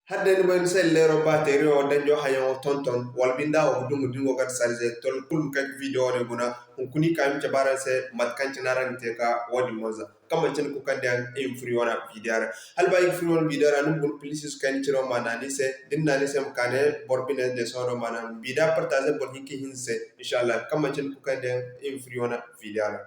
hadde ni ben sellero batterie o danjo hayo tonton walbinda o dungu dungu kat sarje tol kul kak video ne guna kuni kam jabara se mat kanci narante ka wadi moza kama cin ku kan dan in free wana videara hal ba free wana videara num bul police kan ciro manani se dinna ni sem kane borbine de sono manan bida partager bol hiki hinse inshallah kama cin ku kan dan in free wana videara.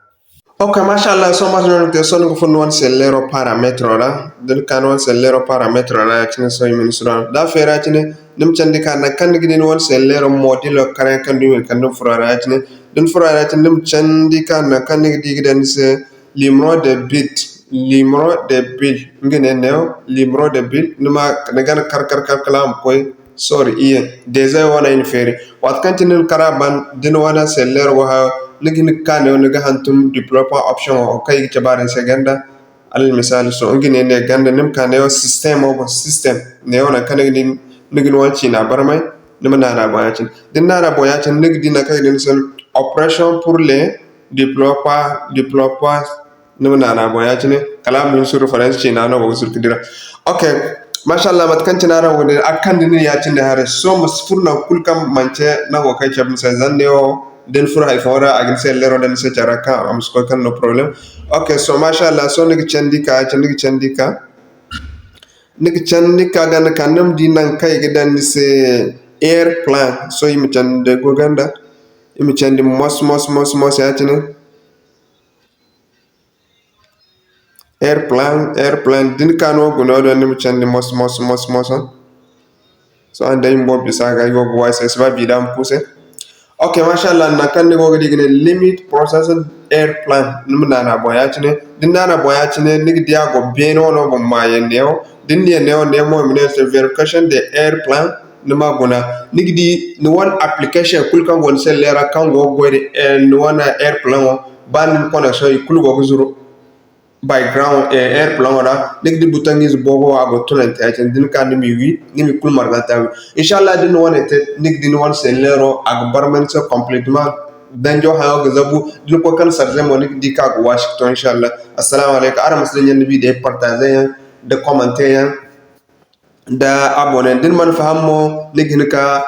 Ok, mashallah, so much non te son ko fon wan sellero parametre la den kan wan sellero parametre la yakine so min suran da fera tine nim candi kan na kan gidin wan sellero modilo kare kan dum kan dum furara tine den furara tine nim candi kan na kan gidi gidan se limro de bit ngene neo limro de bit nima nagan kar kalam koy sorry iye déjà wana in feri wat kan tine karaban din wana sellero wa ligi ni kane ni ga hantum developer option o kay jabaran se ganda al misal so ngine ne ganda nim kane o system ne ona kane ni nigi won china barmay nim nana boyacin din nana boyacin nigi dina kay din sen operation pour les developers nim nana boyacin kala min sur reference china no go sur kidira okay mashallah mat kan china ra woni akkan din ya cin da hare so masfurna kulkam manche na go kay chab sen zanne o den fur hay fora agin sellero den se charaka am sko kan no problem okay so mashallah so nigi chandika gan kanam dinan kay gidan se airplane so yimi chande go ganda yimi chande mos ya tine airplane din kano go no do yimi chande mos so anda yimbo bisaga yo voice es va bidam pousser. Okay, mashallah na kan go gidi limit processing airplane num nana boyachine din nana boyachine nig dia go beno no go maye neo din ne neo nemo minister verification de airplane numa guna nig di no one application kul kan gon sellera kan go go de no one airplane ban connection kul go zuro background airplane wala nig di butangis bogo ago tulent achen din kan mi wi ni mi kul margata inshallah din wona te nig din won sellero agbarment so complètement danjo hayo gazabu din ko kan sarje mo nig di ka go washington inshallah assalamu alaikum ara muslimin nabi de partager de commenter da abonner din man fahammo nig ni ka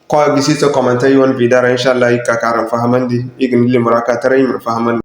ko gisi so commenter yon vidara inshallah ka karam fahamandi igin limra ka tare mi fahamandi